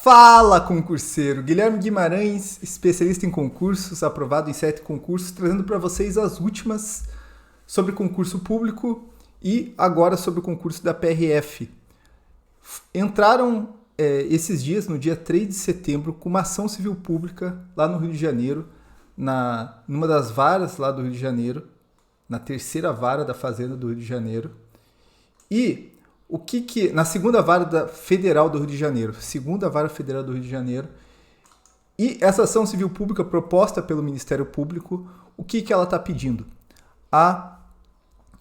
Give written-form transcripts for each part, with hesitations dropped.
Fala, concurseiro! Guilherme Guimarães, especialista em concursos, aprovado em 7 concursos, trazendo para vocês as últimas sobre concurso público e agora sobre o concurso da PRF. Entraram esses dias, no dia 3 de setembro, com uma ação civil pública lá no Rio de Janeiro, numa das varas lá do Rio de Janeiro, na terceira vara da Fazenda do Rio de Janeiro. E na segunda vara federal do Rio de Janeiro, segunda vara federal do Rio de Janeiro, e essa ação civil pública proposta pelo Ministério Público, o que ela está pedindo? A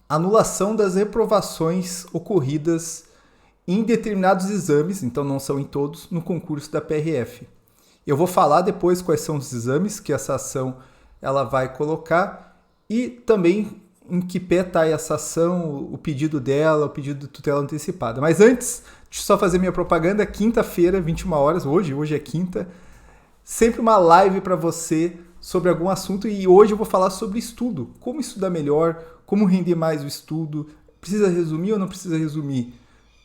anulação das reprovações ocorridas em determinados exames, então não são em todos, no concurso da PRF. Eu vou falar depois quais são os exames que essa ação ela vai colocar e também em que pé está essa ação, o pedido dela, o pedido de tutela antecipada. Mas antes, deixa eu só fazer minha propaganda. Quinta-feira, 21 horas, hoje é quinta, sempre uma live para você sobre algum assunto e hoje eu vou falar sobre estudo. Como estudar melhor, como render mais o estudo, precisa resumir ou não precisa resumir?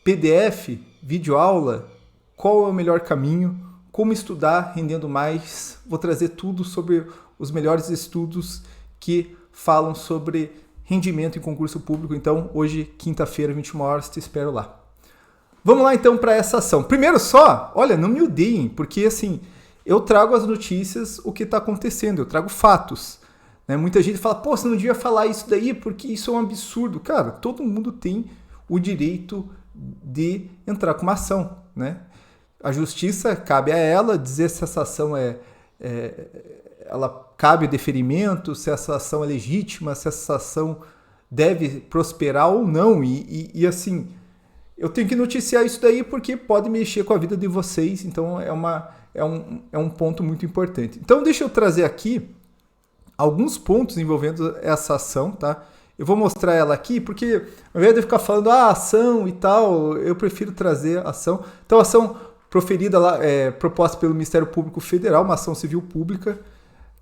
PDF, videoaula, qual é o melhor caminho, como estudar rendendo mais. Vou trazer tudo sobre os melhores estudos que falam sobre rendimento em concurso público. Então, hoje, quinta-feira, 21 horas, te espero lá. Vamos lá, então, para essa ação. Primeiro só, olha, não me odeiem, porque, assim, eu trago as notícias, o que está acontecendo, eu trago fatos. Né? Muita gente fala, pô, você não devia falar isso daí, porque isso é um absurdo. Cara, todo mundo tem o direito de entrar com uma ação, né? A justiça, cabe a ela dizer se essa ação ela cabe o deferimento, se essa ação é legítima, se essa ação deve prosperar ou não. E assim, eu tenho que noticiar isso daí porque pode mexer com a vida de vocês, então é um ponto muito importante. Então deixa eu trazer aqui alguns pontos envolvendo essa ação, tá? Eu vou mostrar ela aqui porque, ao invés de ficar falando ação e tal, eu prefiro trazer a ação. Então a ação proferida lá, proposta pelo Ministério Público Federal, uma ação civil pública,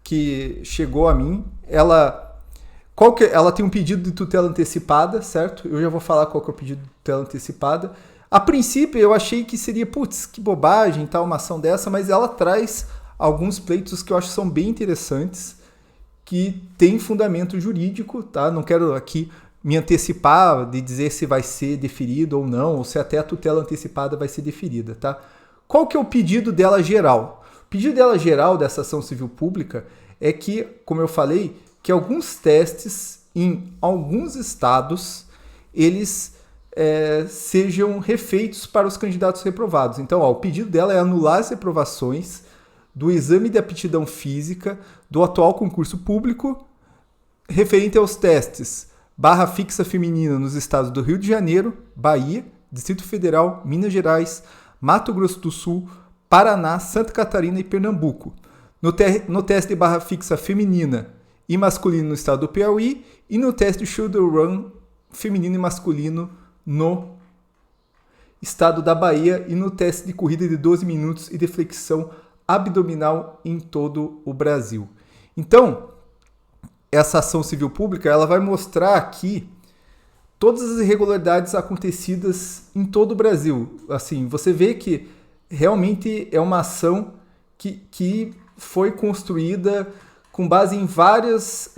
que chegou a mim, ela tem um pedido de tutela antecipada, certo? Eu já vou falar qual que é o pedido de tutela antecipada. A princípio eu achei que seria, putz, que bobagem, tal, uma ação dessa, mas ela traz alguns pleitos que eu acho que são bem interessantes, que tem fundamento jurídico, tá? Não quero aqui me antecipar de dizer se vai ser deferido ou não, ou se até a tutela antecipada vai ser deferida, tá? Qual que é o pedido dela geral? O pedido dela geral dessa ação civil pública é que, como eu falei, que alguns testes em alguns estados, eles sejam refeitos para os candidatos reprovados. Então, o pedido dela é anular as reprovações do exame de aptidão física do atual concurso público referente aos testes barra fixa feminina nos estados do Rio de Janeiro, Bahia, Distrito Federal, Minas Gerais, Mato Grosso do Sul, Paraná, Santa Catarina e Pernambuco. No teste de barra fixa feminina e masculino no estado do Piauí e no teste de shoulder run feminino e masculino no estado da Bahia e no teste de corrida de 12 minutos e de flexão abdominal em todo o Brasil. Então, essa ação civil pública ela vai mostrar aqui todas as irregularidades acontecidas em todo o Brasil. Assim, você vê que realmente é uma ação que foi construída com base em vários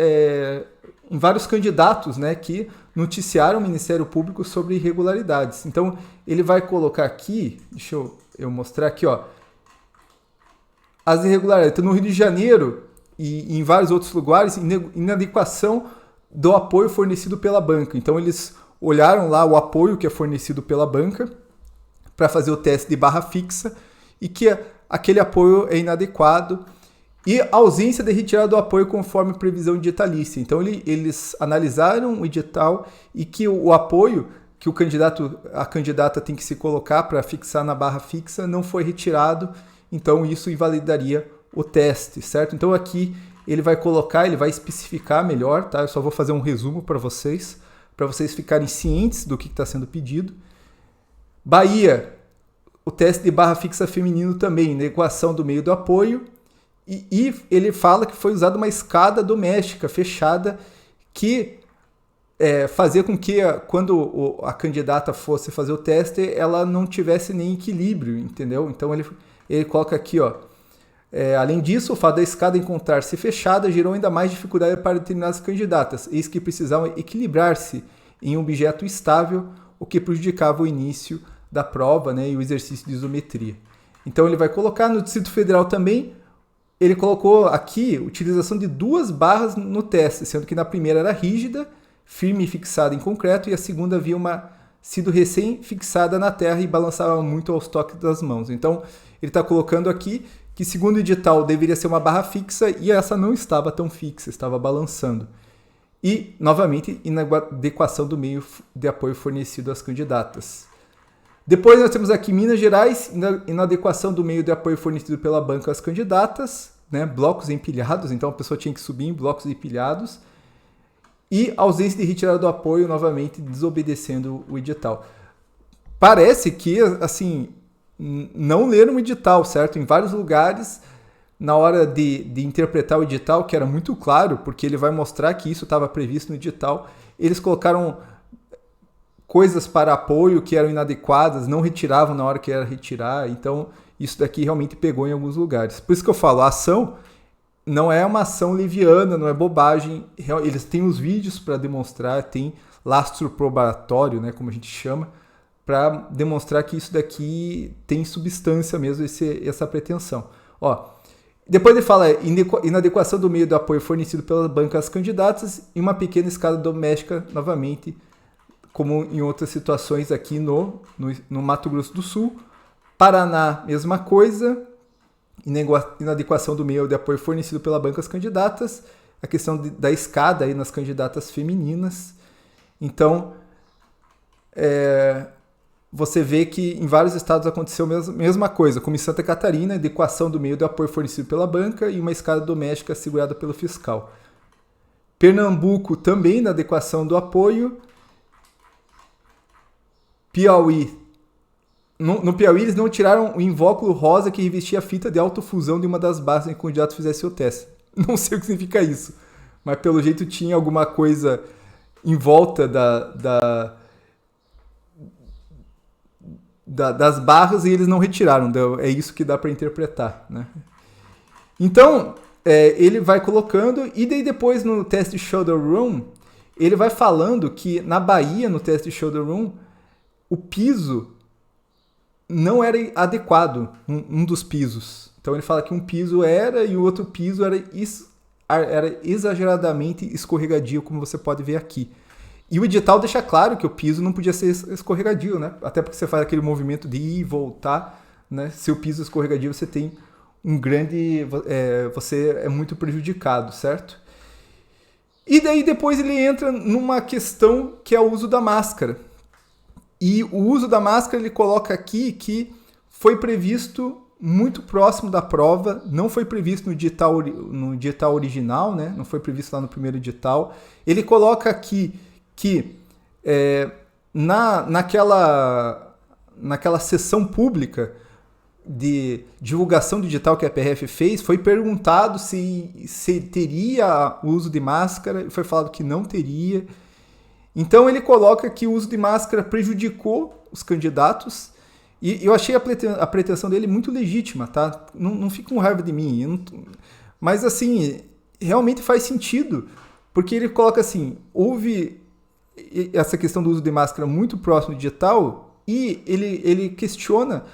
candidatos, né, que noticiaram o Ministério Público sobre irregularidades. Então, ele vai colocar aqui, deixa eu mostrar aqui, ó, as irregularidades. Então, no Rio de Janeiro e em vários outros lugares, inadequação do apoio fornecido pela banca. Então, eles olharam lá o apoio que é fornecido pela banca para fazer o teste de barra fixa e que aquele apoio é inadequado e ausência de retirada do apoio conforme previsão editalícia. Então, eles analisaram o edital e que o apoio que a candidata tem que se colocar para fixar na barra fixa não foi retirado, então isso invalidaria o teste, certo? Então, aqui ele vai especificar melhor, tá? Eu só vou fazer um resumo para vocês ficarem cientes do que está sendo pedido. Bahia, o teste de barra fixa feminino também, inadequação do meio do apoio, e ele fala que foi usada uma escada doméstica fechada que fazer com que quando a candidata fosse fazer o teste, ela não tivesse nem equilíbrio, entendeu? Então ele coloca aqui, ó, além disso, o fato da escada encontrar-se fechada gerou ainda mais dificuldade para determinadas candidatas, eis que precisavam equilibrar-se em um objeto estável, o que prejudicava o início da prova, né, e o exercício de isometria. Então ele vai colocar no Distrito Federal também, ele colocou aqui utilização de 2 barras no teste, sendo que na primeira era rígida, firme e fixada em concreto, e a segunda havia sido recém-fixada na terra e balançava muito aos toques das mãos. Então ele está colocando aqui que, segundo o edital, deveria ser uma barra fixa e essa não estava tão fixa, estava balançando. E, novamente, inadequação do meio de apoio fornecido às candidatas. Depois nós temos aqui Minas Gerais, inadequação do meio de apoio fornecido pela banca às candidatas, né? Blocos empilhados, então a pessoa tinha que subir em blocos empilhados. E ausência de retirada do apoio, novamente desobedecendo o edital. Parece que, assim, não leram o edital, certo? Em vários lugares, na hora de interpretar o edital, que era muito claro, porque ele vai mostrar que isso estava previsto no edital, eles colocaram coisas para apoio que eram inadequadas, não retiravam na hora que era retirar, então isso daqui realmente pegou em alguns lugares. Por isso que eu falo, a ação não é uma ação leviana, não é bobagem, eles têm os vídeos para demonstrar, tem lastro probatório, né, como a gente chama, para demonstrar que isso daqui tem substância mesmo, essa pretensão. Ó, depois ele fala inadequação do meio de apoio fornecido pela banca às candidatas e uma pequena escada doméstica, novamente, como em outras situações aqui no Mato Grosso do Sul. Paraná, mesma coisa, inadequação do meio de apoio fornecido pela banca às candidatas, a questão da escada aí nas candidatas femininas. Então, você vê que em vários estados aconteceu a mesma coisa, como em Santa Catarina, adequação do meio de apoio fornecido pela banca e uma escada doméstica segurada pelo fiscal. Pernambuco também na adequação do apoio. Piauí. No Piauí eles não tiraram o invólucro rosa que revestia a fita de autofusão de uma das bases em que o candidato fizesse o teste. Não sei o que significa isso, mas pelo jeito tinha alguma coisa em volta das barras e eles não retiraram. É isso que dá para interpretar, né? Então, ele vai colocando, e daí depois no teste shoulder room, ele vai falando que na Bahia, no teste shoulder room, o piso não era adequado, um dos pisos. Então ele fala que um piso era e o outro piso era exageradamente escorregadio, como você pode ver aqui. E o edital deixa claro que o piso não podia ser escorregadio, né? Até porque você faz aquele movimento de ir e voltar, né? Se o piso é escorregadio, você tem você é muito prejudicado, certo? E daí depois ele entra numa questão que é o uso da máscara. E o uso da máscara ele coloca aqui que foi previsto muito próximo da prova, não foi previsto no edital original, né? Não foi previsto lá no primeiro edital. Ele coloca aqui que naquela sessão pública de divulgação do edital que a PRF fez, foi perguntado se teria o uso de máscara, e foi falado que não teria. Então ele coloca que o uso de máscara prejudicou os candidatos, e eu achei a pretensão dele muito legítima, tá? Não fica com raiva de mim, mas assim, realmente faz sentido, porque ele coloca assim, houve essa questão do uso de máscara muito próximo do edital, e ele questiona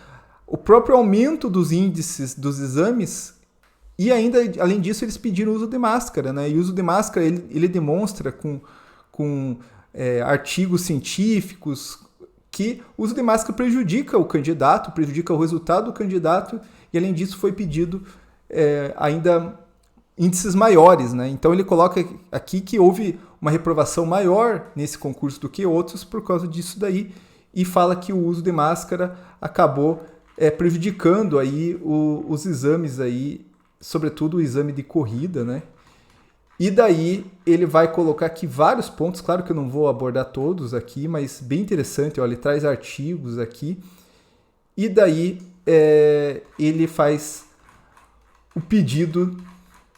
o próprio aumento dos índices dos exames, e ainda, além disso, eles pediram o uso de máscara, né? E o uso de máscara, ele demonstra com artigos científicos que o uso de máscara prejudica o candidato, prejudica o resultado do candidato, e além disso foi pedido ainda índices maiores, né? Então ele coloca aqui que houve uma reprovação maior nesse concurso do que outros por causa disso daí, e fala que o uso de máscara acabou prejudicando aí os exames aí, sobretudo o exame de corrida, né? E daí ele vai colocar aqui vários pontos, claro que eu não vou abordar todos aqui, mas bem interessante, olha, ele traz artigos aqui, e daí ele faz o pedido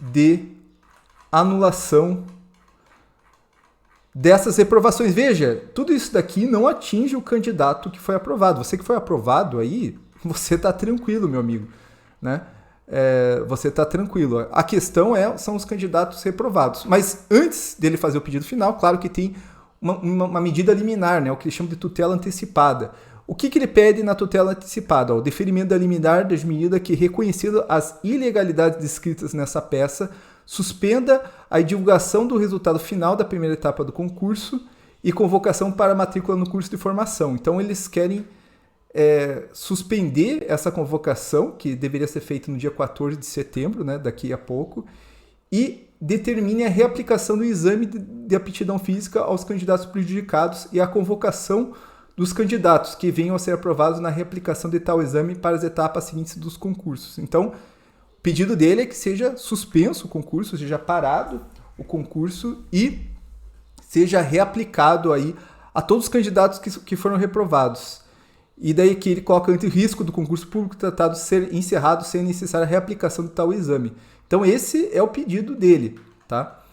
de anulação dessas reprovações. Veja, tudo isso daqui não atinge o candidato que foi aprovado. Você que foi aprovado aí, você está tranquilo, meu amigo, né? Você está tranquilo. A questão são os candidatos reprovados. Mas antes dele fazer o pedido final, claro que tem uma medida liminar, né? O que eles chamam de tutela antecipada. O que ele pede na tutela antecipada? O deferimento da liminar das medidas que, reconhecidas as ilegalidades descritas nessa peça, suspenda a divulgação do resultado final da primeira etapa do concurso e convocação para matrícula no curso de formação. Então, eles querem suspender essa convocação, que deveria ser feita no dia 14 de setembro, né, daqui a pouco, e determine a reaplicação do exame de aptidão física aos candidatos prejudicados e a convocação dos candidatos que venham a ser aprovados na reaplicação de tal exame para as etapas seguintes dos concursos. Então, o pedido dele é que seja suspenso o concurso, seja parado o concurso e seja reaplicado aí a todos os candidatos que foram reprovados. E daí que ele coloca entre o risco do concurso público tratado ser encerrado sem necessária reaplicação de tal exame. Então esse é o pedido dele, tá?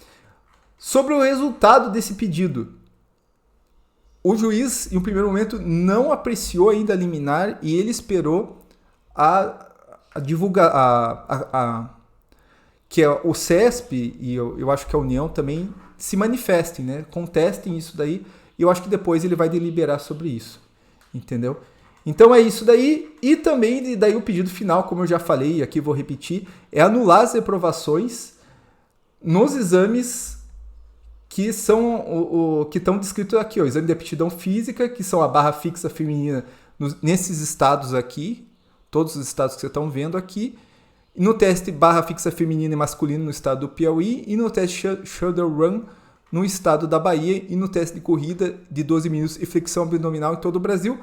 Sobre o resultado desse pedido, o juiz, em um primeiro momento, não apreciou ainda a liminar e ele esperou que o CESP e eu acho que a União também se manifestem, né? Contestem isso daí e eu acho que depois ele vai deliberar sobre isso, entendeu? Então é isso daí, e também daí o pedido final, como eu já falei, e aqui vou repetir, é anular as reprovações nos exames que estão descritos aqui, o exame de aptidão física, que são a barra fixa feminina nesses estados aqui, todos os estados que vocês estão vendo aqui, no teste barra fixa feminina e masculino no estado do Piauí, e no teste shoulder run no estado da Bahia, e no teste de corrida de 12 minutos e flexão abdominal em todo o Brasil.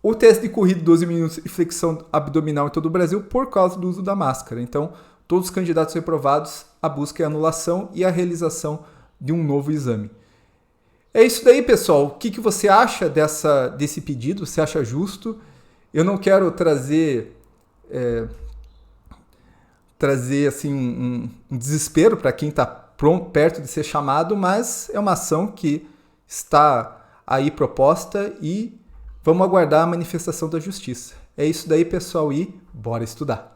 O teste de corrida de 12 minutos e flexão abdominal em todo o Brasil por causa do uso da máscara. Então, todos os candidatos reprovados, a busca é a anulação e a realização de um novo exame. É isso daí, pessoal. O que você acha desse pedido? Você acha justo? Eu não quero trazer assim, um desespero para quem está perto de ser chamado, mas é uma ação que está aí proposta e vamos aguardar a manifestação da justiça. É isso daí, pessoal, e bora estudar!